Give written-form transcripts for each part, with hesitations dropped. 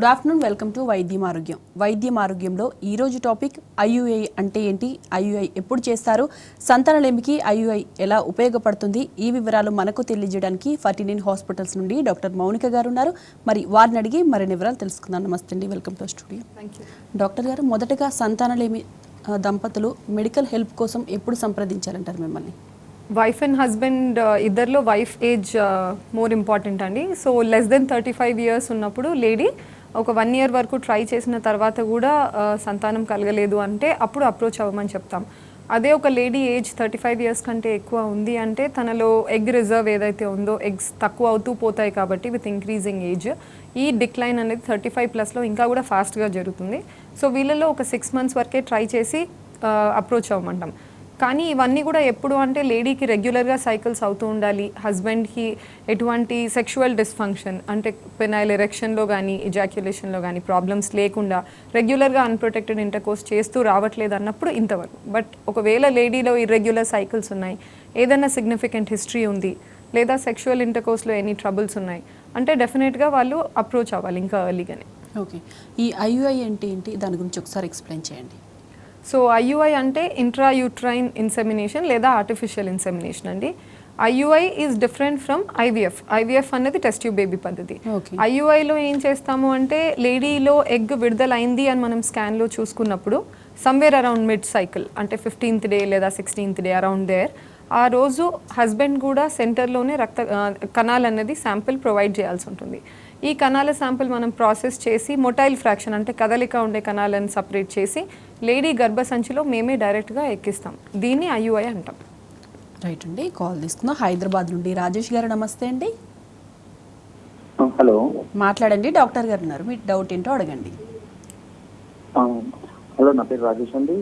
Good afternoon, welcome to వైద్యం ఆరోగ్యం. వైద్యం ఆరోగ్యంలో ఈరోజు టాపిక్ ఐయుఐ అంటే ఏంటి, ఐయుఐ ఎప్పుడు చేస్తారు, సంతానలేమికి ఐయుఐ ఎలా ఉపయోగపడుతుంది, ఈ వివరాలు మనకు తెలియజేయడానికి 49 హాస్పిటల్స్ నుండి డాక్టర్ మౌనిక గారు ఉన్నారు. మరి వారిని అడిగి మరిన్ని వివరాలు తెలుసుకుందాం. నమస్తే అండి, వెల్కమ్ టు స్టూడియో. డాక్టర్ గారు, మొదటగా సంతానలేమి దంపతులు మెడికల్ హెల్ప్ కోసం ఎప్పుడు సంప్రదించాలంటారు మిమ్మల్ని? వైఫ్ అండ్ హస్బెండ్ ఇద్దరిలో వైఫ్ ఏజ్ మోర్ ఇంపార్టెంట్ అండి. సో లెస్ దెన్ 35 years ఉన్నప్పుడు లేడీ ఒక 1 year వరకు ట్రై చేసిన తర్వాత కూడా సంతానం కలగలేదు అంటే అప్పుడు అప్రోచ్ అవ్వమని చెప్తాం. అదే ఒక లేడీ ఏజ్ 35 years కంటే ఎక్కువ ఉంది అంటే తనలో ఎగ్ రిజర్వ్ ఏదైతే ఉందో ఎగ్స్ తక్కువ అవుతూ పోతాయి కాబట్టి విత్ ఇంక్రీజింగ్ ఏజ్ ఈ డిక్లైన్ అనేది 35+లో ఇంకా కూడా ఫాస్ట్గా జరుగుతుంది. సో వీళ్ళలో ఒక 6 months వరకే ట్రై చేసి అప్రోచ్ అవ్వమంటాం. కానీ ఇవన్నీ కూడా ఎప్పుడు అంటే లేడీకి రెగ్యులర్గా సైకిల్స్ అవుతూ ఉండాలి, హస్బెండ్కి ఎటువంటి సెక్షువల్ డిస్ఫంక్షన్ అంటే పెనైల్ ఎరెక్షన్లో కానీ ఎజాక్యులేషన్లో కానీ ప్రాబ్లమ్స్ లేకుండా రెగ్యులర్గా అన్ప్రొటెక్టెడ్ ఇంటర్కోర్స్ చేస్తూ రావట్లేదు అన్నప్పుడు ఇంతవరకు. బట్ ఒకవేళ లేడీలో ఇర్రెగ్యులర్ సైకిల్స్ ఉన్నాయి, ఏదైనా సిగ్నిఫికెంట్ హిస్టరీ ఉంది, లేదా సెక్షువల్ ఇంటర్కోర్స్లో ఎనీ ట్రబుల్స్ ఉన్నాయి అంటే డెఫినెట్గా వాళ్ళు అప్రోచ్ అవ్వాలి ఇంకా ఎర్లీగానే. ఓకే, ఈ ఐయుఐ అంటే ఏంటి, దాని గురించి ఒకసారి ఎక్స్ప్లెయిన్ చేయండి. సో ఐయుఐ అంటే ఇంట్రాయూట్రైన్ ఇన్సెమినేషన్ లేదా ఆర్టిఫిషియల్ ఇన్సెమినేషన్ అండి. IUI is different from IVF. IVF అనేది టెస్ట్ ట్యూబ్ బేబీ పద్ధతి. ఐయుఐలో ఏం చేస్తాము అంటే లేడీలో ఎగ్ విడుదలైంది అని మనం స్కాన్లో చూసుకున్నప్పుడు సమ్వేర్ అరౌండ్ మిడ్ సైకిల్ అంటే 15th day లేదా 16th day అరౌండ్ దేర్ ఆ రోజు హస్బెండ్ కూడా సెంటర్లోనే కణాలు అనేది శాంపిల్ ప్రొవైడ్ చేయాల్సి ఉంటుంది. ఈ కణాల శాంపిల్ మనం ప్రాసెస్ చేసి మొటైల్ ఫ్రాక్షన్ అంటే కదలిక ఉండే కణాలను సపరేట్ చేసి లేడీ గర్భసంచిలో మేమే డైరెక్ట్గా ఎక్కిస్తాం. దీన్ని ఐయుఐ అంటాం. రైట్ అండి, కాల్ తీసుకుందాం. హైదరాబాద్ నుండి రాజేష్ గారు, నమస్తే అండి. హలో, మాట్లాడండి. డాక్టర్ గారు ఉన్నారు, మీ డౌట్ ఏంటో అడగండి. హలో, నా పేరు రాజేష్ అండి.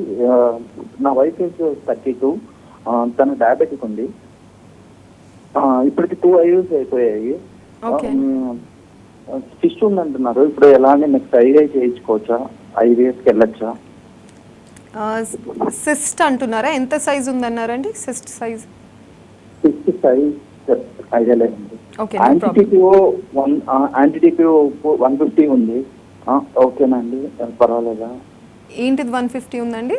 నా వైఫ్ ఏజ్ 32, తను డయాబెటిక్ ఉంది. ఇప్పటికి 2 IUs అయిపోయాయి. ఫిస్ట్ ఉందంటున్నారు. ఇప్పుడు ఎలా అండి, నెక్స్ట్ ఐఐ చేయించుకోవచ్చా, ఐవీఎఫ్కి వెళ్ళొచ్చా? సిస్ట్ అంటున్నారా? ఎంత సైజ్ ఉందన్నారండి? సిస్ట్ సైజ్ ఐడియా లేదండి. యాంటీటీపీఓ 150 ఉంది. ఓకేనండి, పర్వాలేదా? ఏంటిది 150 ఉందండి?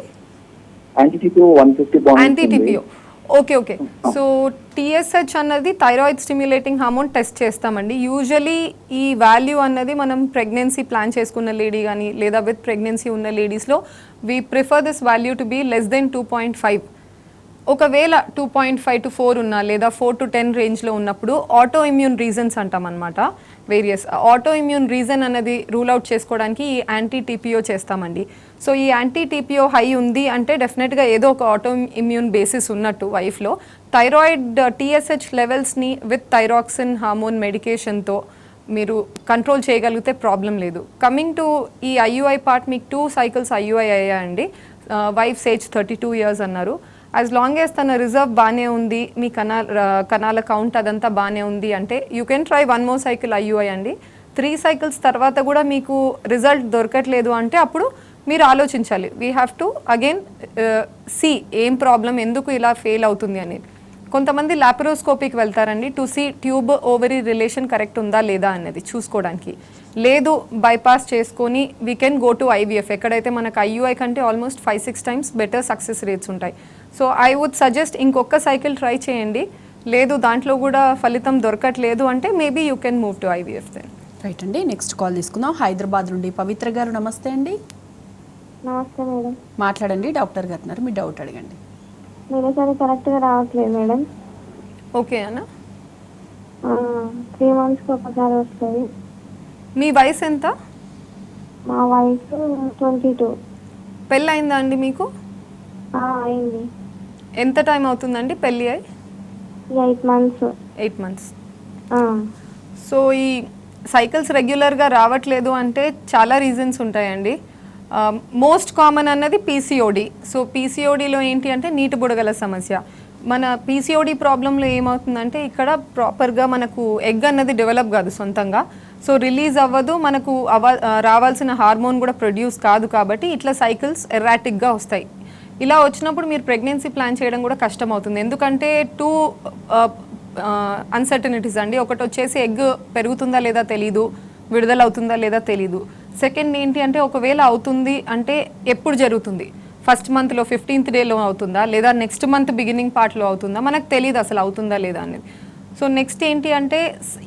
యాంటీటీపీఓ 150. యాంటీటీపీఓ, ఓకే ఓకే. సో టీఎస్హెచ్ అన్నది థైరాయిడ్ స్టిమ్యులేటింగ్ హార్మోన్ టెస్ట్ చేస్తామండి. యూజువలీ ఈ వాల్యూ అన్నది మనం ప్రెగ్నెన్సీ ప్లాన్ చేసుకున్న లేడీ కానీ లేదా విత్ ప్రెగ్నెన్సీ ఉన్న లేడీస్లో we prefer this value to be less than 2.5. ఒకవేళ 2.5 to 4 ఉన్నా లేదా 4 to 10 రేంజ్లో ఉన్నప్పుడు ఆటో ఇమ్యూన్ రీజన్స్ అంటాం అనమాట. వేరియస్ ఆటో ఇమ్యూన్ రీజన్ అనేది రూల్ అవుట్ చేసుకోవడానికి ఈ యాంటీ టీపీఓ చేస్తామండి. సో ఈ యాంటీ టీపీఓ హై ఉంది అంటే డెఫినెట్గా ఏదో ఒక ఆటో ఇమ్యూన్ బేసిస్ ఉన్నట్టు వైఫ్లో. థైరాయిడ్ టీఎస్హెచ్ లెవెల్స్ని విత్ థైరాక్సిన్ హార్మోన్ మెడికేషన్తో మీరు కంట్రోల్ చేయగలిగితే ప్రాబ్లం లేదు. కమింగ్ టు ఈ ఐయుఐ పార్ట్, మీకు 2 cycles ఐయుఐ అయ్యాయండి. వైఫ్ ఏజ్ 32 years అన్నారు. యాజ్ లాంగ్ యాజ్ తన రిజర్వ్ బాగానే ఉంది, మీ కణాల కౌంట్ అదంతా బాగానే ఉంది అంటే you can try 1 more cycle IUI అండి. 3 cycles తర్వాత కూడా మీకు రిజల్ట్ దొరకట్లేదు అంటే అప్పుడు మీరు ఆలోచించాలి. We have to again see ఏం ప్రాబ్లం, ఎందుకు ఇలా ఫెయిల్ అవుతుంది అనేది. కొంతమంది లాపరోస్కోపీకి వెళ్తారండి to see tube ovary relation correct ఉందా లేదా అనేది చూసుకోవడానికి. లేదు బైపాస్ చేసుకొని we can go to IVF, ఎక్కడైతే మనకు ఐయుఐ కంటే almost 5-6 times better success rates ఉంటాయి. సో ఐ వుడ్ సజెస్ట్ ఇంకొక సైకిల్ ట్రై చేయండి. లేదు దాంట్లో కూడా ఫలితం దొరకట్లేదు అంటే maybe you can move to IVF then. Right అండి, నెక్స్ట్ కాల్ తీసుకుందాం. హైదరాబాద్ నుండి పవిత్ర గారు, నమస్తే అండి. నమస్తే మేడం. మాట్లాడండి. డాక్టర్ గారు ఉన్నారు, మీ డౌట్ అడగండి. మీరేసారి కరెక్ట్గా రావట్లేదు మేడం. ఓకే అన్న, 3 monthsకి ఒకసారి వస్తుంది. మీ వయసు ఎంత? మా వయసు 22. పెళ్ళి అయిందా అండి మీకు? అయింది. ఎంత టైం అవుతుందండి పెళ్ళి అయి? 8 months. 8 months. సో ఈ సైకిల్స్ రెగ్యులర్గా రావట్లేదు అంటే చాలా రీజన్స్ ఉంటాయండి. మోస్ట్ కామన్ అన్నది పీసీఓడి. సో పీసీఓడిలో ఏంటి అంటే నీటి బుడగల సమస్య. మన పీసీఓడి ప్రాబ్లంలో ఏమవుతుందంటే ఇక్కడ ప్రాపర్గా మనకు ఎగ్ అన్నది డెవలప్ కాదు సొంతంగా. సో రిలీజ్ అవ్వదు, మనకు రావాల్సిన హార్మోన్ కూడా ప్రొడ్యూస్ కాదు. కాబట్టి ఇట్లా సైకిల్స్ ఎర్రాటిక్గా వస్తాయి. ఇలా వచ్చినప్పుడు మీరు ప్రెగ్నెన్సీ ప్లాన్ చేయడం కూడా కష్టం అవుతుంది. ఎందుకంటే 2 అన్సర్టనిటీస్ అండి. ఒకటి వచ్చేసి ఎగ్ పెరుగుతుందా లేదా తెలీదు, విడుదల అవుతుందా లేదా తెలీదు. సెకండ్ ఏంటి అంటే ఒకవేళ అవుతుంది అంటే ఎప్పుడు జరుగుతుంది, ఫస్ట్ మంత్లో 15th డేలో అవుతుందా లేదా నెక్స్ట్ మంత్ బిగినింగ్ పార్ట్లో అవుతుందా, మనకు తెలియదు అసలు అవుతుందా లేదా అనేది. సో నెక్స్ట్ ఏంటి అంటే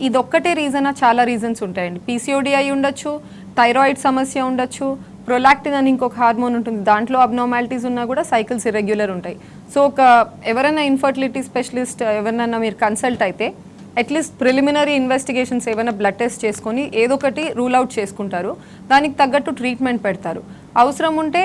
ఇదొక్కటే రీజనా, చాలా రీజన్స్ ఉంటాయండి. పీసీఓడి అయి ఉండొచ్చు, థైరాయిడ్ సమస్య ఉండొచ్చు, ప్రొలాక్టిన్ అని ఇంకొక హార్మోన్ ఉంటుంది, దాంట్లో అబ్నార్మాలిటీస్ ఉన్నా కూడా సైకిల్స్ ఇర్రెగ్యులర్ ఉంటాయి. సో ఎవరైనా ఇన్ఫర్టిలిటీ స్పెషలిస్ట్ ఎవరినైనా మీరు కన్సల్ట్ అయితే అట్లీస్ట్ ప్రిలిమినరీ ఇన్వెస్టిగేషన్స్ ఏమైనా బ్లడ్ టెస్ట్ చేసుకొని ఏదో ఒకటి రూల్ అవుట్ చేసుకుంటారు, దానికి తగ్గట్టు ట్రీట్మెంట్ పెడతారు. అవసరం ఉంటే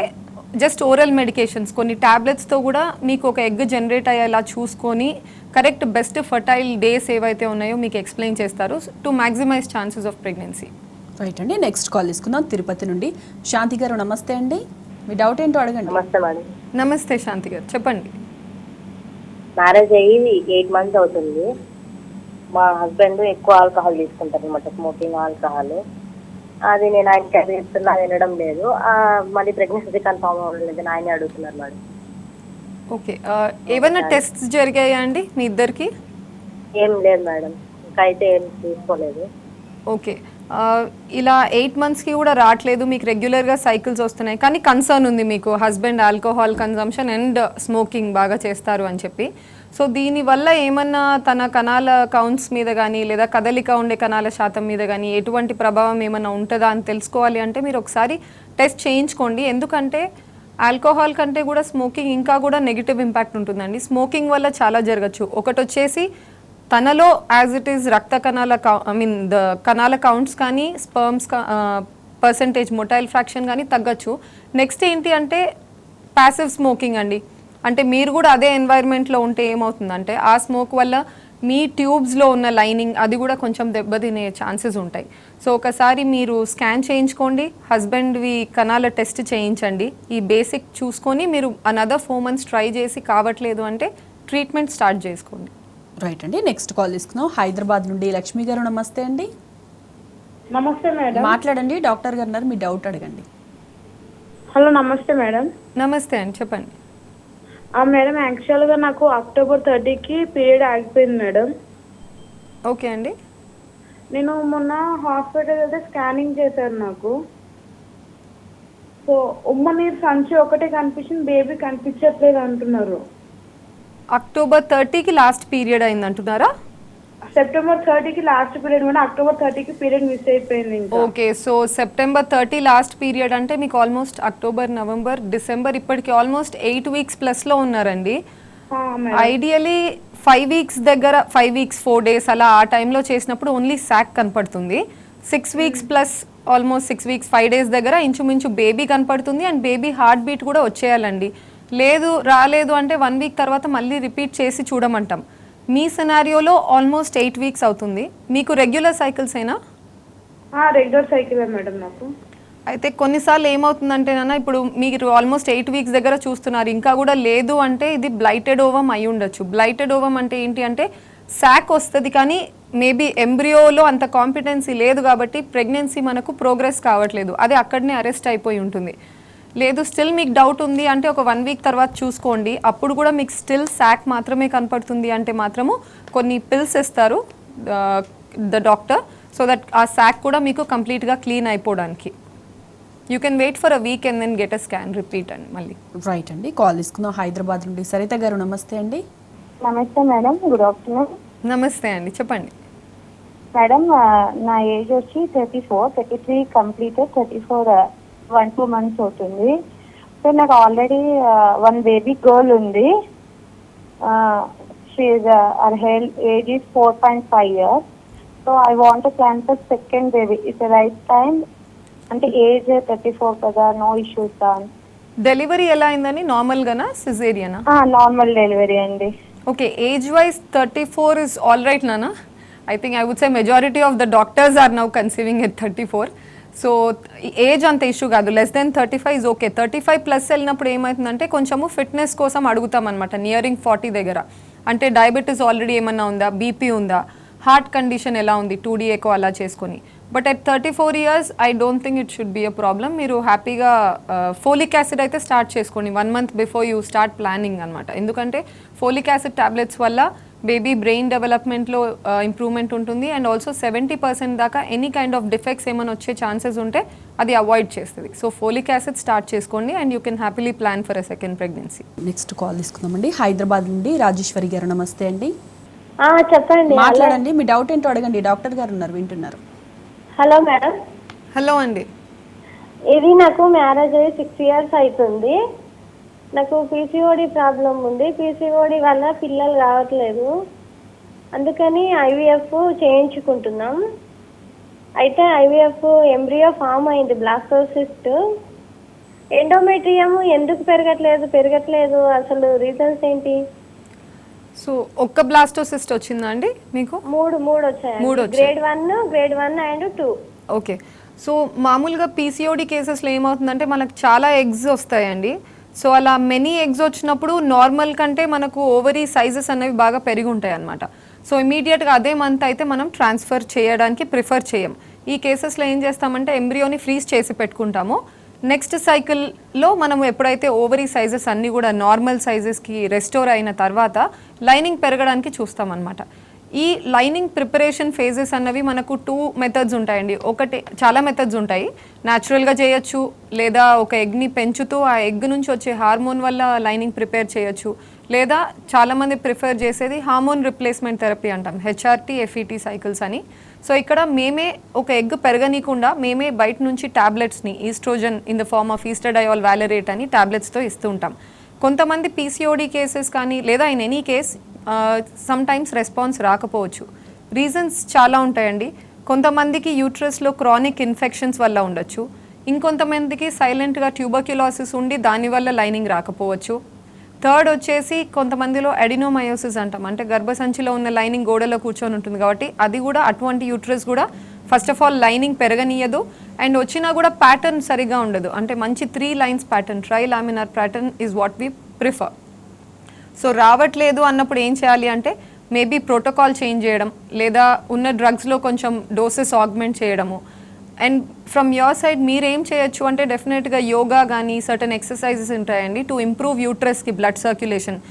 జస్ట్ ఓరల్ మెడికేషన్స్ కొన్ని ట్యాబ్లెట్స్తో కూడా మీకు ఒక ఎగ్ జనరేట్ అయ్యేలా చూసుకొని కరెక్ట్ బెస్ట్ ఫర్టైల్ డేస్ ఏవైతే ఉన్నాయో మీకు ఎక్స్ప్లెయిన్ చేస్తారు to maximise chances of pregnancy. Right అండి, నెక్స్ట్ కాల్ తీసుకుందాం. తిరుపతి నుండి శాంతి గారు, నమస్తే అండి. మీ డౌట్ ఏంటో అడగండి. నమస్తే మేడం. నమస్తే శాంతి గారు, చెప్పండి. మ్యారేజ్ అయ్యి 8 months అవుతుంది. మా హస్బెండ్ ఎక్కువ ఆల్కహాల్ తీసుకుంటారు అనమాట, స్మోకింగ్, ఆల్కహాల్. అది నేను ఆయనకి అది చెప్తున్నా వినడం లేదు. మళ్ళీ ప్రెగ్నెన్సీ కన్ఫామ్ అవ్వలేదు, ఆయనే అడుగుతున్నారు మేడం. ఓకే, ఏమైనా టెస్ట్స్ జరిగాయా అండి మీ ఇద్దరికి? ఏం లేదు మేడం, ఇంకా అయితే ఏం తీసుకోలేదు. ఓకే, ఇలా 8 monthsకి కూడా రావట్లేదు, మీకు రెగ్యులర్గా సైకిల్స్ వస్తున్నాయి, కానీ కన్సర్న్ ఉంది మీకు husband alcohol consumption and smoking బాగా చేస్తారు అని చెప్పి. సో దీనివల్ల ఏమన్నా తన కణాల కౌంట్స్ మీద కానీ లేదా కదలిక ఉండే కణాల శాతం మీద కానీ ఎటువంటి ప్రభావం ఏమన్నా ఉంటుందా అని తెలుసుకోవాలి అంటే మీరు ఒకసారి టెస్ట్ చేయించుకోండి. ఎందుకంటే ఆల్కహాల్ కంటే కూడా స్మోకింగ్ ఇంకా కూడా నెగిటివ్ ఇంపాక్ట్ ఉంటుందండి. స్మోకింగ్ వల్ల చాలా జరగచ్చు. ఒకటి వచ్చేసి తనలో యాజ్ ఇట్ ఈస్ రక్త కణాల కణాల కౌంట్స్ కానీ స్పర్మ్స్ పర్సంటేజ్ మొటైల్ ఫ్రాక్షన్ కానీ తగ్గచ్చు. నెక్స్ట్ ఏంటి అంటే ప్యాసివ్ స్మోకింగ్ అండి, అంటే మీరు కూడా అదే ఎన్వైర్న్మెంట్లో ఉంటే ఏమవుతుందంటే ఆ స్మోక్ వల్ల మీ ట్యూబ్స్లో ఉన్న లైనింగ్ అది కూడా కొంచెం దెబ్బతినే ఛాన్సెస్ ఉంటాయి. సో ఒకసారి మీరు స్కాన్ చేయించుకోండి, హస్బెండ్వి కణాల టెస్ట్ చేయించండి, ఈ బేసిక్ చూసుకొని మీరు అనదర్ 4 months ట్రై చేసి కావట్లేదు అంటే ట్రీట్మెంట్ స్టార్ట్ చేసుకోండి. రైట్ అండి, నెక్స్ట్ కాల్ తీసుకుందాం. హైదరాబాద్ నుండి లక్ష్మి గారు, నమస్తే అండి. నమస్తే మేడం. మాట్లాడండి, డాక్టర్ గారు ఉన్నారు, మీ డౌట్ అడగండి. హలో, నమస్తే మేడం. నమస్తే అండి, చెప్పండి. మేడం, యాక్చువల్గా నాకు October 30కి పీరియడ్ ఆగిపోయింది మేడం. ఓకే అండి, నేను మొన్న హాస్పిటల్ అయితే స్కానింగ్ చేశారు నాకు. సో ఉమ్మ నీరు సంచి ఒకటే కనిపించింది, బేబీ కనిపించట్లేదు అంటున్నారు. October 30కి లాస్ట్ పీరియడ్ అయింది అంటున్నారా? September 30కి లాస్ట్ పీరియడ్ కూడా, October 30కి పీరియడ్ మిస్ అయిపోయింది. Okay, so September 30 last period అంటే మీకు ఆల్మోస్ట్ అక్టోబర్, నవంబర్, డిసెంబర్ ఇప్పటికి ఆల్మోస్ట్ 8 weeks ప్లస్లో ఉన్నారండి. ఐడియలీ 5 weeks దగ్గర 5 weeks 4 days అలా ఆ టైంలో చేసినప్పుడు ఓన్లీ శాక్ కనపడుతుంది. 6 weeks plus almost 6 weeks 5 days దగ్గర ఇంచుమించు బేబీ కనపడుతుంది అండ్ బేబీ హార్ట్ బీట్ కూడా వచ్చేయాలండి. లేదు రాలేదు అంటే 1 week తర్వాత మళ్ళీ రిపీట్ చేసి చూడమంటాం. మీ సినారియోలో ఆల్మోస్ట్ 8 weeks అవుతుంది. మీకు రెగ్యులర్ సైకిల్స్ అయినా? రెగ్యులర్ సైకిల్ మేడం నాకు. అయితే కొన్నిసార్లు ఏమవుతుందంటే నాన్న, ఇప్పుడు మీరు ఆల్మోస్ట్ 8 weeks దగ్గర చూస్తున్నారు, ఇంకా కూడా లేదు అంటే ఇది బ్లైటెడ్ ఓవమ్ అయి ఉండొచ్చు. బ్లైటెడ్ ఓవమ్ అంటే ఏంటి అంటే శాక్ వస్తుంది కానీ మేబీ ఎంబ్రియోలో అంత కాంపిటెన్సీ లేదు కాబట్టి ప్రెగ్నెన్సీ మనకు ప్రోగ్రెస్ కావట్లేదు, అది అక్కడనే అరెస్ట్ అయిపోయి ఉంటుంది. లేదు స్టిల్ మీకు డౌట్ ఉంది అంటే ఒక 1 week తర్వాత చూసుకోండి, అప్పుడు కూడా మీకు స్టిల్ శాక్ మాత్రమే కనపడుతుంది అంటే మాత్రము కొన్ని పిల్స్ ఇస్తారు ద డాక్టర్, సో దట్ ఆ శాక్ కూడా మీకు కంప్లీట్గా క్లీన్ అయిపోవడానికి. You can wait for a week and then get a scan repeat అండి మళ్ళీ. రైట్ అండి, కాల్ తీసుకుందాం. హైదరాబాద్ నుండి సరిత గారు, నమస్తే అండి. నమస్తే మేడం, గుడ్ ఆఫ్టర్నూన్. నమస్తే అండి, చెప్పండి. మేడం, నా ఏజ్ వచ్చి 34, 33 కంప్లీటెడ్, 34 1-2 months అవుతుంది. సో నాకు ఆల్రెడీ 1 baby గర్ల్ ఉంది. Her age is 4.5 years. So I want to plan for second baby. It's right time అంటే ఏజ్ 34 కదా, నో ఇష్యూస్. డెలివరీ ఎలా అయిందని? నార్మల్గానా సిజేరియనా? నార్మల్ డెలివరీ అండి. Okay, age wise 34 is all right నానా. I think I would say majority of the doctors are now conceiving at 34. So age అంత issue కాదు, less than 35 is okay. 35 plus వెళ్ళినప్పుడు ఏమవుతుందంటే కొంచెము ఫిట్నెస్ కోసం అడుగుతాం అనమాట నియరింగ్ 40 దగ్గర. అంటే డయాబెటీస్ ఆల్రెడీ ఏమన్నా ఉందా, బీపీ ఉందా, హార్ట్ కండిషన్ ఎలా ఉంది, 2D ఎకో అలా చేసుకొని. But at 34 years I don't think it should be a problem. మీరు హ్యాపీగా ఫోలిక్ యాసిడ్ అయితే స్టార్ట్ చేసుకోండి 1 month before you start planning అనమాట. ఎందుకంటే ఫోలిక్ యాసిడ్ టాబ్లెట్స్ వల్ల బేబీ బ్రెయిన్ డెవలప్మెంట్లో ఇంప్రూవ్మెంట్ ఉంటుంది అండ్ ఆల్సో 70% దాకా ఎనీ కైండ్ ఆఫ్ డిఫెక్ట్స్ ఏమైనా వచ్చే ఛాన్సెస్ ఉంటే అది అవాయిడ్ చేస్తుంది. సో ఫోలిక్ యాసిడ్ స్టార్ట్ చేసుకోండి and you can happily plan for a second pregnancy. Next call తీసుకుందామండి. హైదరాబాద్ నుండి రాజేశ్వరి గారు, నమస్తే అండి. చెప్పండి. మాట్లాడండి, మీ డౌట్ ఏంటో అడగండి. డాక్టర్ గారు ఉన్నారు, వింటున్నారు. Hello madam. హలో అండి. ఇది నాకు మ్యారేజ్ అయ్యి 6 years అవుతుంది. నాకు పీసీఓడి ప్రాబ్లం ఉంది. పీసీఓడి వల్ల పిల్లలు రావట్లేదు, అందుకని ఐవీఎఫ్ చేయించుకుంటున్నాం. అయితే ఐవీఎఫ్ ఎంబ్రియో ఫామ్ అయింది, బ్లాస్టోసిస్ట్. ఎండోమెట్రియం ఎందుకు పెరగట్లేదు అసలు రీజన్స్ ఏంటి? సో ఒక్క బ్లాస్టోసిస్ట్ వచ్చిందా అండి మీకు? మూడు వచ్చాయి. Grade 1 and 2. ఓకే. సో మామూలుగా పీసీఓడి కేసెస్లో ఏమవుతుందంటే మనకు చాలా ఎగ్స్ వస్తాయండి. సో అలా మెనీ ఎగ్స్ వచ్చినప్పుడు నార్మల్ కంటే మనకు ఓవరీ సైజెస్ అనేవి బాగా పెరిగి ఉంటాయి అన్నమాట. సో ఇమీడియట్గా అదే మంత్ అయితే మనం ట్రాన్స్ఫర్ చేయడానికి ప్రిఫర్ చేయం. ఈ కేసెస్లో ఏం చేస్తామంటే ఎంబ్రియోని ఫ్రీజ్ చేసి పెట్టుకుంటాము. నెక్స్ట్ సైకిల్లో మనం ఎప్పుడైతే ఓవరీ సైజెస్ అన్నీ కూడా నార్మల్ సైజెస్కి రెస్టోర్ అయిన తర్వాత లైనింగ్ పెరగడానికి చూస్తామన్నమాట. ఈ లైనింగ్ ప్రిపరేషన్ ఫేజెస్ అన్నవి మనకు 2 మెథడ్స్ ఉంటాయండి. ఒకటి, చాలా మెథడ్స్ ఉంటాయి. న్యాచురల్గా చేయొచ్చు, లేదా ఒక ఎగ్ని పెంచుతూ ఆ ఎగ్ నుంచి వచ్చే హార్మోన్ వల్ల లైనింగ్ ప్రిపేర్ చేయొచ్చు, లేదా చాలామంది ప్రిఫర్ చేసేది హార్మోన్ రిప్లేస్మెంట్ థెరపీ అంటాం, హెచ్ఆర్టీ ఎఫ్ఈటీ సైకిల్స్ అని. సో ఇక్కడ మేమే ఒక ఎగ్ పెరగనీయకుండా మేమే బయట నుంచి ట్యాబ్లెట్స్ని, estrogen in the form of estradiol valerate అని ట్యాబ్లెట్స్తో ఇస్తూ ఉంటాం. కొంతమంది పీసీఓడి కేసెస్ కానీ లేదా in any case sometimes response రాకపోవచ్చు. రీజన్స్ చాలా ఉంటాయండి. కొంతమందికి యూట్రస్లో క్రానిక్ ఇన్ఫెక్షన్స్ వల్ల ఉండొచ్చు, ఇంకొంతమందికి సైలెంట్గా ట్యూబర్క్యులోసిస్ ఉండి దానివల్ల లైనింగ్ రాకపోవచ్చు. థర్డ్ వచ్చేసి కొంతమందిలో అడినోమయోసిస్ అంటాం, అంటే గర్భసంచిలో ఉన్న లైనింగ్ గోడలో కూర్చొని ఉంటుంది కాబట్టి అది కూడా, అటువంటి యూట్రస్ కూడా ఫస్ట్ ఆఫ్ ఆల్ లైనింగ్ పెరగనీయదు అండ్ వచ్చినా కూడా ప్యాటర్న్ సరిగా ఉండదు. అంటే మంచి 3 lines pattern, trilaminar pattern is what we prefer. So రావట్లేదు అన్నప్పుడు ఏం చేయాలి అంటే మేబీ ప్రోటోకాల్ చేంజ్ చేయడం, లేదా ఉన్న డ్రగ్స్లో కొంచెం డోసెస్ ఆగ్మెంట్ చేయడము. అండ్ ఫ్రమ్ యువర్ సైడ్ మీరు ఏం చేయొచ్చు అంటే డెఫినెట్గా యోగా కానీ సర్టన్ ఎక్సర్సైజెస్ ఉంటాయండి టు ఇంప్రూవ్ యూట్రస్కి blood circulation.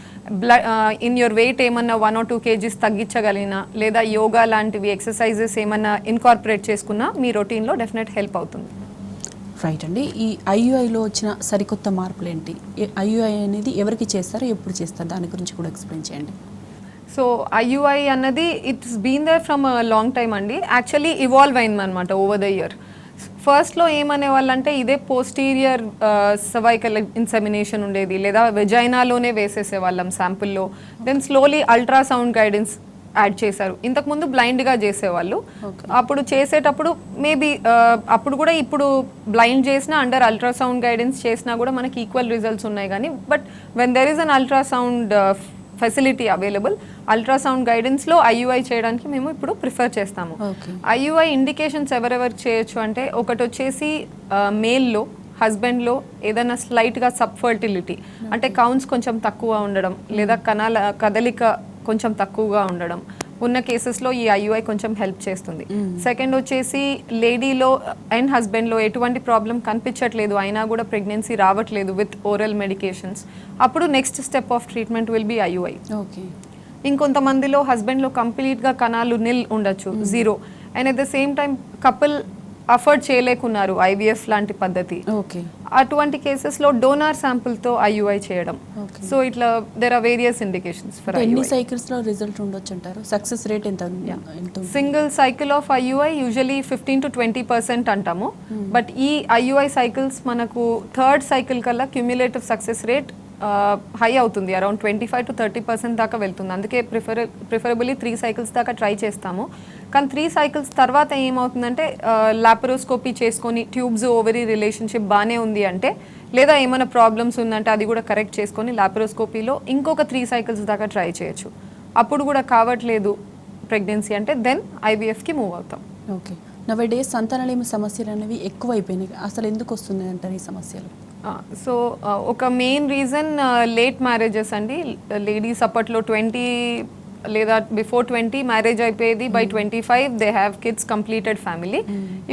In your weight ఏమన్నా 1 or 2 kgs తగ్గించగలిగినా, లేదా యోగా లాంటివి ఎక్సర్సైజెస్ ఏమన్నా ఇన్కార్పొరేట్ చేసుకున్నా మీ రొటీన్లో డెఫినెట్ హెల్ప్ అవుతుంది. రైట్ అండి. ఈ ఐయుఐలో వచ్చిన సరికొత్త మార్పులు ఏంటి? ఐయుఐ అనేది ఎవరికి చేస్తారో, ఎప్పుడు చేస్తారు, దాని గురించి కూడా ఎక్స్ప్లెయిన్ చేయండి. సో ఐయుఐ అన్నది it's been there from long time అండి. యాక్చువల్లీ ఇవాల్వ్ అయింది అనమాట ఓవర్ ద ఇయర్. ఫస్ట్లో ఏమనే వాళ్ళంటే ఇదే పోస్టీరియర్ సర్వైకల్ ఇన్సెమినేషన్ ఉండేది, లేదా వెజైనాలోనే వేసేసే వాళ్ళం శాంపుల్లో. Then slowly ultrasound guidance add చేశారు. ఇంతకుముందు బ్లైండ్గా చేసేవాళ్ళు. అప్పుడు చేసేటప్పుడు మేబీ అప్పుడు కూడా ఇప్పుడు బ్లైండ్ చేసినా అండర్ అల్ట్రాసౌండ్ గైడెన్స్ చేసినా కూడా మనకి ఈక్వల్ రిజల్ట్స్ ఉన్నాయి. కానీ but when there is an ultrasound facility available, ultrasound గైడెన్స్లో ఐయుఐ చేయడానికి మేము ఇప్పుడు ప్రిఫర్ చేస్తాము. ఐయుఐ ఇండికేషన్స్ ఎవరెవరు చేయొచ్చు అంటే, ఒకటి వచ్చేసి మేల్లో, హస్బెండ్లో ఏదైనా స్లైట్గా సబ్ఫర్టిలిటీ, అంటే కౌంట్స్ కొంచెం తక్కువ ఉండడం, లేదా కణాల కదలిక కొంచెం తక్కువగా ఉండడం ఉన్న కేసెస్లో ఈ ఐయుఐ కొంచెం హెల్ప్ చేస్తుంది. సెకండ్ వచ్చేసి లేడీలో అండ్ హస్బెండ్లో ఎటువంటి ప్రాబ్లం కనిపించట్లేదు, అయినా కూడా ప్రెగ్నెన్సీ రావట్లేదు విత్ ఓరల్ మెడికేషన్స్, అప్పుడు next step of treatment will be IUI. ఇంకొంతమందిలో హస్బెండ్లో కంప్లీట్గా కణాలు నిల్ ఉండొచ్చు, 0, and at the same time couple afford చేయలేకున్నారు ఐవీఎఫ్ లాంటి పద్ధతి. అటువంటి కేసెస్లో డోనార్ శాంపుల్తో ఐయుఐ చేయడం. సో ఇట్లా there are various indications for ఎన్ని సైకిల్స్ లో రిజల్ట్ ఉండొచ్చు అంటారు? సక్సెస్ రేట్ ఎంత? Single cycle of IUI usually 15 to 20% అంటాము. బట్ ఈ ఐయుఐ సైకిల్స్ మనకు థర్డ్ సైకిల్ కల్లా క్యూములేటివ్ సక్సెస్ రేట్ హై అవుతుంది, అరౌండ్ 25 to 30% దాకా వెళ్తుంది. అందుకే ప్రిఫరబుల్లీ 3 cycles దాకా ట్రై చేస్తాము. కానీ 3 cycles తర్వాత ఏమవుతుందంటే లాపరోస్కోపీ చేసుకొని ట్యూబ్స్ ఓవరీ రిలేషన్షిప్ బాగానే ఉంది అంటే, లేదా ఏమైనా ప్రాబ్లమ్స్ ఉందంటే అది కూడా కరెక్ట్ చేసుకొని లాపరోస్కోపీలో ఇంకొక 3 cycles దాకా ట్రై చేయొచ్చు. అప్పుడు కూడా కావట్లేదు ప్రెగ్నెన్సీ అంటే దెన్ ఐవీఎఫ్కి మూవ్ అవుతాం. ఓకే. నవడేస్ సంతానలేమి సమస్యలు అనేవి ఎక్కువ అయిపోయినాయి, అసలు ఎందుకు వస్తుంది అంటారు ఈ సమస్యలు? సో ఒక మెయిన్ రీజన్ లేట్ మ్యారేజెస్ అండి. లేడీస్ అప్పట్లో 20 లేదా బిఫోర్ 20 మ్యారేజ్ అయిపోయేది, by 25 they have kids, completed family.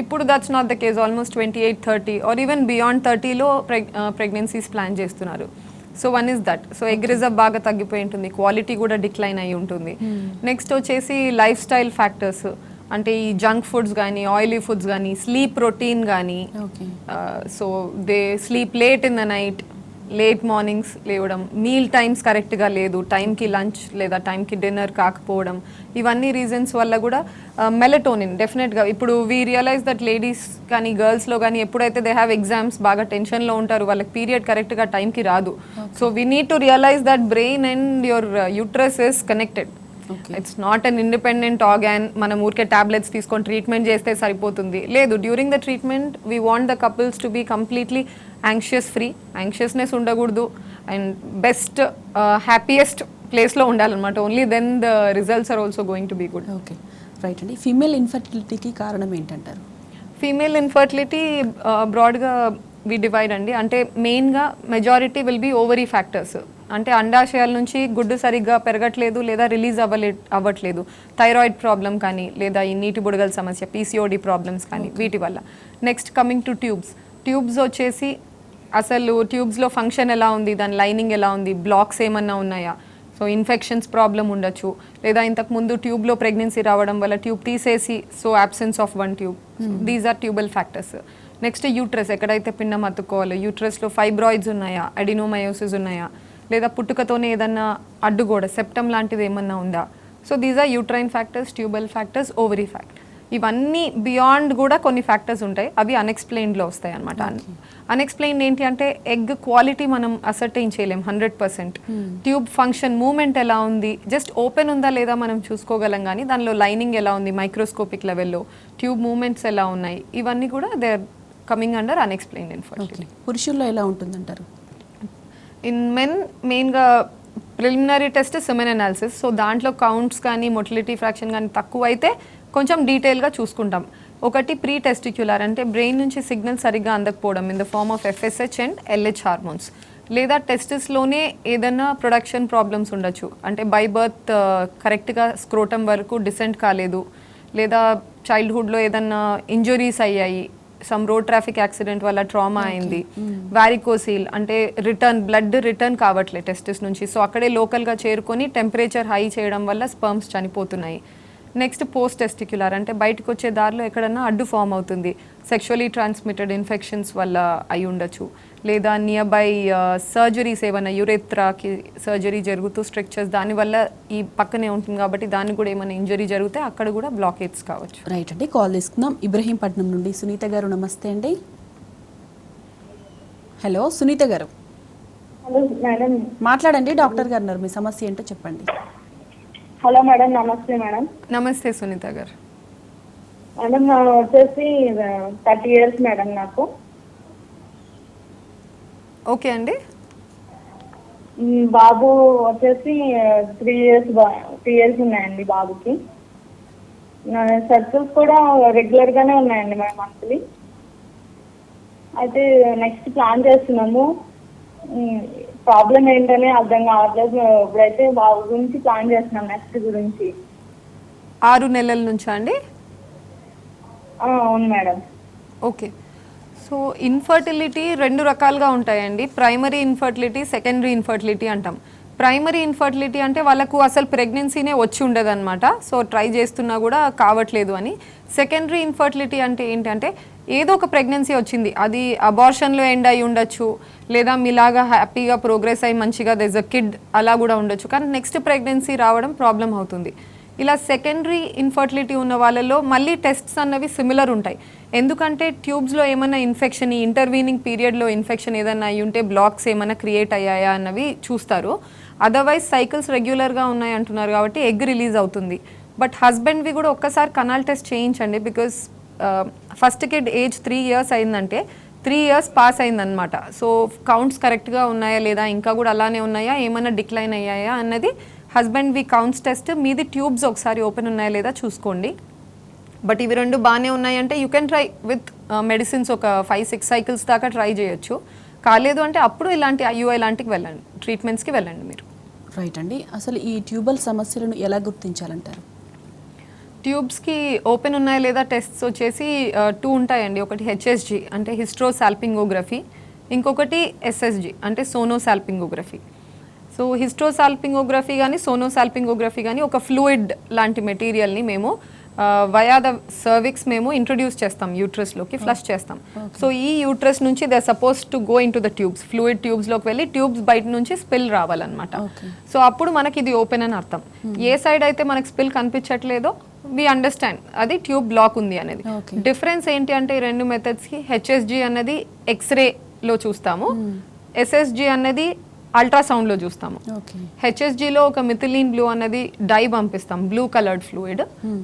ఇప్పుడు that's not the case. Almost 28, 30 or even beyond 30లో ప్రెగ్నెన్సీస్ ప్లాన్ చేస్తున్నారు. So one is that. So egg reserve బాగా తగ్గిపోయి ఉంటుంది, క్వాలిటీ కూడా డిక్లైన్ అయి ఉంటుంది. నెక్స్ట్ వచ్చేసి లైఫ్ స్టైల్ ఫ్యాక్టర్స్, అంటే ఈ జంక్ ఫుడ్స్ కానీ, ఆయిలీ ఫుడ్స్ కానీ, స్లీప్ రొటీన్ కానీ. Okay. So they sleep late in the night, late mornings లేవడం, మీల్ టైమ్స్ కరెక్ట్గా లేదు, టైంకి లంచ్ లేదా టైంకి డిన్నర్ కాకపోవడం, ఇవన్నీ రీజన్స్ వల్ల కూడా మెలటోనిన్ డెఫినెట్గా ఇప్పుడు వీ రియలైజ్ దట్ లేడీస్ కానీ గర్ల్స్లో కానీ ఎప్పుడైతే దే హ్యావ్ ఎగ్జామ్స్ బాగా టెన్షన్లో ఉంటారు, వాళ్ళకి పీరియడ్ కరెక్ట్గా టైంకి రాదు. So we need to realise that brain and your uterus is connected. It's not an independent organ. మనం ఊరికే టాబ్లెట్స్ తీసుకొని ట్రీట్మెంట్ చేస్తే సరిపోతుంది, లేదు. During the treatment we want the couples to be completely anxious free, anxiousness ఉండకూడదు, and best happiest ప్లేస్లో ఉండాలన్నమాట. Only then the results are also going to be good. Okay, right అండి. ఫీమేల్ ఇన్ఫర్టిలిటీకి కారణం ఏంటంటారు? ఫీమేల్ ఇన్ఫర్టిలిటీ బ్రాడ్గా వి divide అండి. అంటే మెయిన్గా majority will be ovary factors. అంటే అండాశయాల నుంచి గుడ్డు సరిగ్గా పెరగట్లేదు లేదా రిలీజ్ అవ్వట్లేదు, థైరాయిడ్ ప్రాబ్లం కానీ, లేదా ఈ నీటి బుడగల సమస్య, పీసీఓడి ప్రాబ్లమ్స్ కానీ, వీటి వల్ల. నెక్స్ట్ కమింగ్ టు ట్యూబ్స్ వచ్చేసి అసలు ట్యూబ్స్లో ఫంక్షన్ ఎలా ఉంది, దాని లైనింగ్ ఎలా ఉంది, బ్లాక్స్ ఏమన్నా ఉన్నాయా, సో ఇన్ఫెక్షన్స్ ప్రాబ్లం ఉండొచ్చు, లేదా ఇంతకుముందు ట్యూబ్లో ప్రెగ్నెన్సీ రావడం వల్ల ట్యూబ్ తీసేసి so absence of one tube. These are tubal factors. Next uterus, ఎక్కడైతే పిండం అతుక్కోవాలో, యూట్రస్లో ఫైబ్రాయిడ్స్ ఉన్నాయా, అడినోమయోసిస్ ఉన్నాయా, లేదా పుట్టుకతోనే ఏదన్నా అడ్డుగోడ సెప్టమ్ లాంటిది ఏమన్నా ఉందా. So these are uterine factors, tubal factors, ovary factor. ఇవన్నీ బియాండ్ కూడా కొన్ని ఫ్యాక్టర్స్ ఉంటాయి, అవి అన్ఎక్స్ప్లెయిన్డ్లో వస్తాయి అనమాట. అన్ఎక్స్ప్లెయిన్డ్ ఏంటి అంటే ఎగ్ క్వాలిటీ మనం అసర్టైన్ చేయలేం 100%. ట్యూబ్ ఫంక్షన్, మూమెంట్ ఎలా ఉంది, జస్ట్ ఓపెన్ ఉందా లేదా మనం చూసుకోగలం, కానీ దానిలో లైనింగ్ ఎలా ఉంది మైక్రోస్కోపిక్ లెవెల్లో, ట్యూబ్ మూమెంట్స్ ఎలా ఉన్నాయి, ఇవన్నీ కూడా they are coming under unexplained infertility. పురుషుల్లో ఎలా ఉంటుందంటారు? ఇన్ మెన్ మెయిన్గా preliminary test semen analysis. So దాంట్లో కౌంట్స్ కానీ మొటిలిటీ ఫ్రాక్షన్ కానీ తక్కువ అయితే కొంచెం డీటెయిల్గా చూసుకుంటాం. ఒకటి ప్రీ టెస్టిక్యులర్, అంటే బ్రెయిన్ నుంచి సిగ్నల్ సరిగ్గా అందకపోవడం in the form of FSH and LH hormones, లేదా టెస్టిస్లోనే ఏదైనా ప్రొడక్షన్ ప్రాబ్లమ్స్ ఉండొచ్చు, అంటే బై బర్త్ కరెక్ట్గా స్క్రోటం వరకు డిసెంట్ కాలేదు, లేదా చైల్డ్హుడ్లో ఏదన్నా ఇంజురీస్ అయ్యాయి, సమ్ రోడ్ ట్రాఫిక్ యాక్సిడెంట్ వల్ల ట్రామా అయింది, వారికోసీల్ అంటే బ్లడ్ రిటర్న్ కావట్లేదు టెస్టిస్ నుంచి, సో అక్కడే లోకల్గా చేరుకొని టెంపరేచర్ హై చేయడం వల్ల స్పర్మ్స్ చనిపోతున్నాయి. నెక్స్ట్ పోస్ట్ టెస్టిక్యులర్, అంటే బయటకు వచ్చే దారిలో ఎక్కడన్నా అడ్డు ఫామ్ అవుతుంది, సెక్షువలీ ట్రాన్స్మిటెడ్ ఇన్ఫెక్షన్స్ వల్ల అయి ఉండొచ్చు, లేదా నియర్ బై సర్జరీస్ ఏమైనా యురేత్రాకి సర్జరీ జరుగుతూ స్ట్రక్చర్స్ దానివల్ల ఈ పక్కనే ఉంటుంది కాబట్టి దానికి కూడా ఏమైనా ఇంజరీ జరిగితే అక్కడ కూడా బ్లాకేట్స్ కావచ్చు. రైట్ అండి, కాల్ తీసుకుందాం. ఇబ్రహీంపట్నం నుండి సునీత గారు, నమస్తే అండి. హలో సునీత గారు. Hello madam. మాట్లాడండి, డాక్టర్ గారు ఉన్నారు, మీ సమస్య ఏంటో చెప్పండి. హలో మేడం, నమస్తే మేడం. నమస్తే సునీత గారు. మేడం వచ్చేసి 30 years మేడం నాకు. ఓకే అండి. బాబు వచ్చేసి 3 years ఉన్నాయండి బాబుకి. సర్కిల్స్ కూడా రెగ్యులర్ గానే ఉన్నాయండి మేడం మంత్లీ. అయితే నెక్స్ట్ ప్లాన్ చేస్తున్నాము, ప్రాబ్లం ఏంటనే అర్థం కావట్లేదు. ఇప్పుడైతే బాబు గురించి ప్లాన్ చేస్తున్నాం, నెక్స్ట్ గురించి. 6 నెలల నుంచా అండి? అవును మేడం. ఓకే. సో ఇన్ఫర్టిలిటీ 2 రకాలుగా ఉంటాయండి, ప్రైమరీ ఇన్ఫర్టిలిటీ, సెకండరీ ఇన్ఫర్టిలిటీ అంటాం. ప్రైమరీ ఇన్ఫర్టిలిటీ అంటే వాళ్ళకు అసలు ప్రెగ్నెన్సీనే వచ్చి ఉండదు అనమాట, సో ట్రై చేస్తున్నా కూడా కావట్లేదు అని. సెకండరీ ఇన్ఫర్టిలిటీ అంటే ఏంటంటే ఏదో ఒక ప్రెగ్నెన్సీ వచ్చింది, అది అబార్షన్లో ఎండ్ అయి ఉండొచ్చు, లేదా మీలాగా హ్యాపీగా ప్రోగ్రెస్ అయ్యి మంచిగా దెస్ అ కిడ్ అలా కూడా ఉండొచ్చు, కానీ నెక్స్ట్ ప్రెగ్నెన్సీ రావడం ప్రాబ్లం అవుతుంది. ఇలా సెకండరీ ఇన్ఫర్టిలిటీ ఉన్న వాళ్ళలో మళ్ళీ టెస్ట్స్ అన్నవి సిమిలర్ ఉంటాయి, ఎందుకంటే ట్యూబ్స్లో ఏమైనా ఇన్ఫెక్షన్, ఈ ఇంటర్వీనింగ్ పీరియడ్లో ఇన్ఫెక్షన్ ఏదైనా అయి ఉంటే బ్లాక్స్ ఏమైనా క్రియేట్ అయ్యాయా అన్నవి చూస్తారు. అదర్వైజ్ సైకిల్స్ రెగ్యులర్గా ఉన్నాయి అంటున్నారు కాబట్టి ఎగ్ రిలీజ్ అవుతుంది. బట్ హస్బెండ్వి కూడా ఒక్కసారి కనాల్ టెస్ట్ చేయించండి, because first kid age 3 years అయిందంటే 3 years పాస్ అయిందనమాట. సో కౌంట్స్ కరెక్ట్గా ఉన్నాయా లేదా, ఇంకా కూడా అలానే ఉన్నాయా, ఏమైనా డిక్లైన్ అయ్యాయా అన్నది హస్బెండ్వి కౌంట్స్ టెస్ట్, మీది ట్యూబ్స్ ఒకసారి ఓపెన్ ఉన్నాయా లేదా చూసుకోండి. బట్ ఇవి 2 బాగానే ఉన్నాయంటే you can try with medicines, ఒక 5-6 cycles దాకా ట్రై చేయొచ్చు. కాలేదు అంటే అప్పుడు ఇలాంటి IUI లాంటికి వెళ్ళండి, ట్రీట్మెంట్స్కి వెళ్ళండి మీరు. రైట్ అండి, అసలు ఈ ట్యూబల్ సమస్యలను ఎలా గుర్తించాలంటారు? ట్యూబ్స్కి ఓపెన్ ఉన్నాయా లేదా టెస్ట్స్ వచ్చేసి 2 ఉంటాయండి. ఒకటి HSG అంటే హిస్ట్రోసాల్పింగోగ్రఫీ, ఇంకొకటి ఎస్ఎస్జి అంటే సోనోసాల్పింగోగ్రఫీ. సో హిస్ట్రోసాల్పింగోగ్రఫీ కానీ సోనోసాల్పింగోగ్రఫీ కానీ ఒక ఫ్లూయిడ్ లాంటి మెటీరియల్ని మేము వయా ద సర్విక్స్ మేము ఇంట్రొడ్యూస్ చేస్తాం యూట్రస్లోకి, ఫ్లష్ చేస్తాం. సో ఈ యూట్రస్ నుంచి they suppose to go into the tubes, fluid ట్యూబ్స్లోకి వెళ్ళి ట్యూబ్స్ బయట నుంచి స్పిల్ రావాలన్నమాట. సో అప్పుడు మనకి ఇది ఓపెన్ అని అర్థం. ఏ సైడ్ అయితే మనకి స్పిల్ కనిపించట్లేదో వి అండర్స్టాండ్ అది ట్యూబ్ బ్లాక్ ఉంది అనేది. డిఫరెన్స్ ఏంటి అంటే ఈ రెండు మెథడ్స్కి, హెచ్ఎస్జి అన్నది ఎక్స్రేలో చూస్తాము, ఎస్ఎస్జి అన్నది అల్ట్రాసౌండ్లో చూస్తాము. హెచ్ఎస్జిలో ఒక మిథిలీన్ బ్లూ అనేది డై పంపిస్తాం, blue coloured fluid.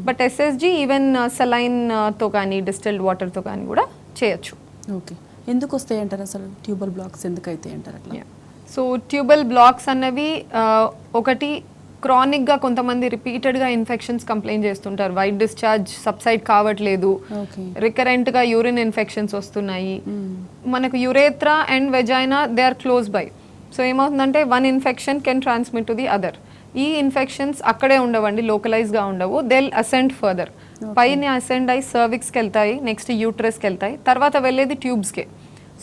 But SSG even సెలైన్తో కానీ డిస్టిల్డ్ వాటర్తో కానీ కూడా చేయొచ్చు. ఓకే, ఎందుకు వస్తాయి అంటారు అసలు ట్యూబల్ బ్లాక్స్ ఎందుకు అవుతాయి అంటారు అట్లా? సో ట్యూబల్ బ్లాక్స్ అన్నవి ఒకటి క్రానిక్గా కొంతమంది రిపీటెడ్గా ఇన్ఫెక్షన్స్ కంప్లైంట్ చేస్తుంటారు, వైట్ డిశ్చార్జ్ సబ్సైడ్ కావట్లేదు, రికరెంట్గా యూరిన్ ఇన్ఫెక్షన్స్ వస్తున్నాయి. మనకు urethra and vagina they are close by. So ఏమవుతుందంటే one infection can transmit to the other. ఈ ఇన్ఫెక్షన్స్ అక్కడే ఉండవండి, లోకలైజ్గా ఉండవు, దెల్ అసెండ్ ఫర్దర్. పైన అసెండ్ అయ్యి సర్విక్స్కి వెళ్తాయి, నెక్స్ట్ యూట్రస్కి వెళ్తాయి, తర్వాత వెళ్ళేది ట్యూబ్స్కే.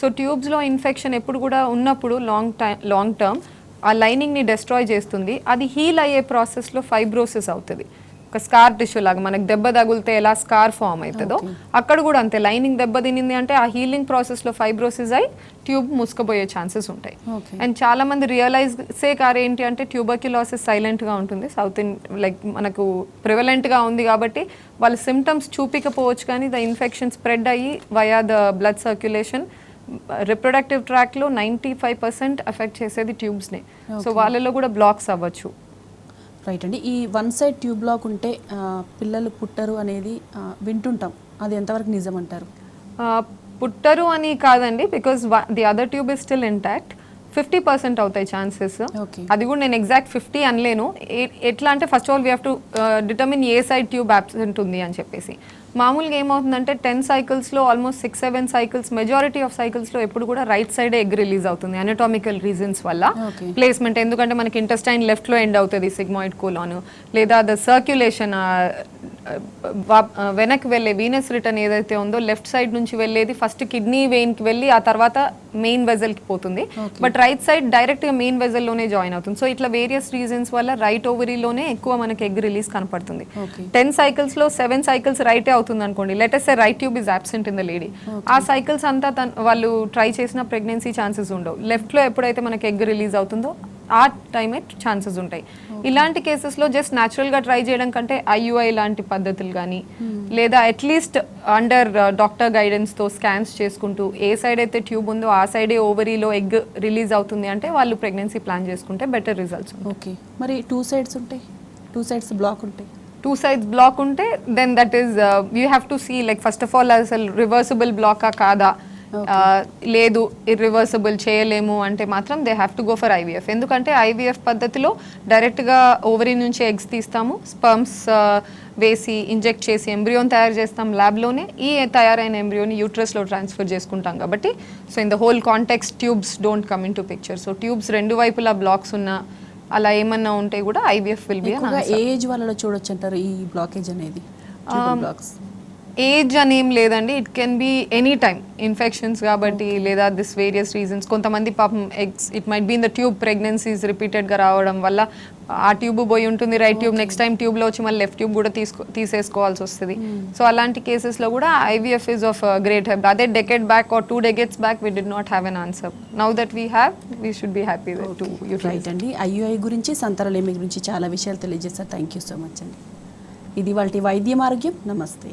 సో ట్యూబ్స్లో ఇన్ఫెక్షన్ ఎప్పుడు కూడా ఉన్నప్పుడు లాంగ్ టర్మ్ ఆ లైనింగ్ని డెస్ట్రాయ్ చేస్తుంది. అది హీల్ అయ్యే ప్రాసెస్లో ఫైబ్రోసిస్ అవుతుంది. ఒక స్కార్ టిష్యూ లాగా మనకు దెబ్బ తగిలితే ఎలా స్కార్ ఫామ్ అవుతుందో అక్కడ కూడా అంతే, లైనింగ్ దెబ్బ తినింది అంటే ఆ హీలింగ్ ప్రాసెస్లో ఫైబ్రోసిస్ అయి ట్యూబ్ ముసుకపోయే ఛాన్సెస్ ఉంటాయి. అండ్ చాలా మంది రియలైజే కారు ఏంటి అంటే ట్యూబర్క్యులోసిస్ సైలెంట్గా ఉంటుంది, లైక్ మనకు ప్రివలెంట్గా ఉంది కాబట్టి వాళ్ళ సిమ్టమ్స్ చూపించకపోవచ్చు, కానీ ద ఇన్ఫెక్షన్ స్ప్రెడ్ అయ్యి via the blood circulation reproductive ట్రాక్లో 95% ఎఫెక్ట్ చేసేది ట్యూబ్స్ని. సో వాళ్ళలో కూడా బ్లాక్స్ అవ్వచ్చు. రైట్ అండి, ఈ వన్ సైడ్ ట్యూబ్ బ్లాక్ ఉంటే పిల్లలు పుట్టరు అనేది వింటుంటాం, అది ఎంతవరకు నిజం అంటారు? పుట్టరు అని కాదండి, because the other tube is still intact. 50% అవుతాయి ఛాన్సెస్. అది కూడా నేను ఎగ్జాక్ట్ 50 అనలేను. ఎట్లా అంటే first of all we have to determine A side tube absent ఉంది అని చెప్పేసి. మామూలుగా ఏమవుతుందంటే 10 సైకిల్స్లో ఆల్మోస్ట్ 6-7 సైకిల్స్, మెజారిటీ ఆఫ్ సైకిల్స్లో ఎప్పుడు కూడా రైట్ సైడే ఎగ్ రిలీజ్ అవుతుంది అనటామికల్ రీజన్స్ వల్ల. ప్లేస్మెంట్ ఎందుకంటే మనకి ఇంటెస్టైన్ లెఫ్ట్లో ఎండ్ అవుతుంది సిగ్మాయిడ్ కోలాన్, లేదా ద సర్క్యులేషన్ వెనక్కి వెళ్ళే వీనస్ రిటర్న్ ఏదైతే ఉందో లెఫ్ట్ సైడ్ నుంచి వెళ్ళేది ఫస్ట్ కిడ్నీ వెయిన్కి వెళ్ళి ఆ తర్వాత మెయిన్ వెజల్కి పోతుంది. బట్ రైట్ సైడ్ డైరెక్ట్గా మెయిన్ వెజల్లోనే జాయిన్ అవుతుంది. సో ఇట్లా వేరియస్ రీజన్స్ వల్ల రైట్ ఓవరీలోనే ఎక్కువ మనకి ఎగ్ రిలీజ్ కనపడుతుంది. 10 సైకిల్స్లో 7 సైకిల్స్ రైటే అవుతుంది అనుకోండి, latest right tube is absent in the lady. ఆ సైకిల్స్ అంతా వాళ్ళు ట్రై చేసిన ప్రెగ్నెన్సీ ఛాన్సెస్ ఉండవు. లెఫ్ట్లో ఎప్పుడైతే మనకి ఎగ్ రిలీజ్ అవుతుందో ఆ టైమే ఛాన్సెస్ ఉంటాయి. ఇలాంటి కేసెస్లో జస్ట్ న్యాచురల్గా ట్రై చేయడం కంటే ఐయుఐ లాంటి పద్ధతులు కానీ, లేదా అట్లీస్ట్ అండర్ డాక్టర్ గైడెన్స్తో స్కాన్స్ చేసుకుంటూ ఏ సైడ్ అయితే ట్యూబ్ ఉందో ఆ సైడే ఓవరీలో ఎగ్ రిలీజ్ అవుతుంది అంటే వాళ్ళు ప్రెగ్నెన్సీ ప్లాన్ చేసుకుంటే బెటర్ రిజల్ట్స్. ఓకే, మరి 2 సైడ్స్ ఉంటాయి, 2 సైడ్స్ బ్లాక్ ఉంటాయి, 2 sides బ్లాక్ ఉంటే then that is you have to see like first of all అసలు రివర్సిబుల్ బ్లాకా కాదా, లేదు ఇర్రివర్సిబుల్ చేయలేము అంటే మాత్రం they have to go for IVF. ఎందుకంటే ఐవీఎఫ్ పద్ధతిలో డైరెక్ట్గా ఓవరీ నుంచి ఎగ్స్ తీస్తాము, స్పర్మ్స్ వేసి ఇంజెక్ట్ చేసి ఎంబ్రియోని తయారు చేస్తాం ల్యాబ్లోనే. ఈ తయారైన ఎంబ్రియోని యూట్రస్లో ట్రాన్స్ఫర్ చేసుకుంటాం కాబట్టి so in the whole context tubes don't come in to picture. So tubes రెండు వైపులా బ్లాక్స్ ఉన్నా అలా ఏమన్నా ఉంటే కూడా IVF will be. A age వాళ్ళలో చూడొచ్చు అంటారు ఈ బ్లాకేజ్ అనేది? బ్లాక్స్ ఏజ్ అనేం లేదండి, it can be any time infections కాబట్టి, లేదా దిస్ వేరియస్ రీజన్స్. కొంతమంది పాపం eggs it might be in the tube pregnancies రిపీటెడ్గా రావడం వల్ల ఆ ట్యూబ్ పోయి ఉంటుంది రైట్ ట్యూబ్, నెక్స్ట్ టైం ట్యూబ్లో వచ్చి మళ్ళీ లెఫ్ట్ ట్యూబ్ కూడా తీసేసుకోవాల్సి వస్తుంది. సో అలాంటి కేసెస్లో కూడా IVF is of great help. అదే decade back or 2 decades back we did not have an answer. Now that we have, we should be happy to utilize. అండి, ఐయుఐ గురించి సంతానలేమి గురించి చాలా విషయాలు తెలియజేస్తారు. థ్యాంక్ యూ సో మచ్ అండి. ఇది వాళ్ళ వైద్యం ఆరోగ్యం. నమస్తే.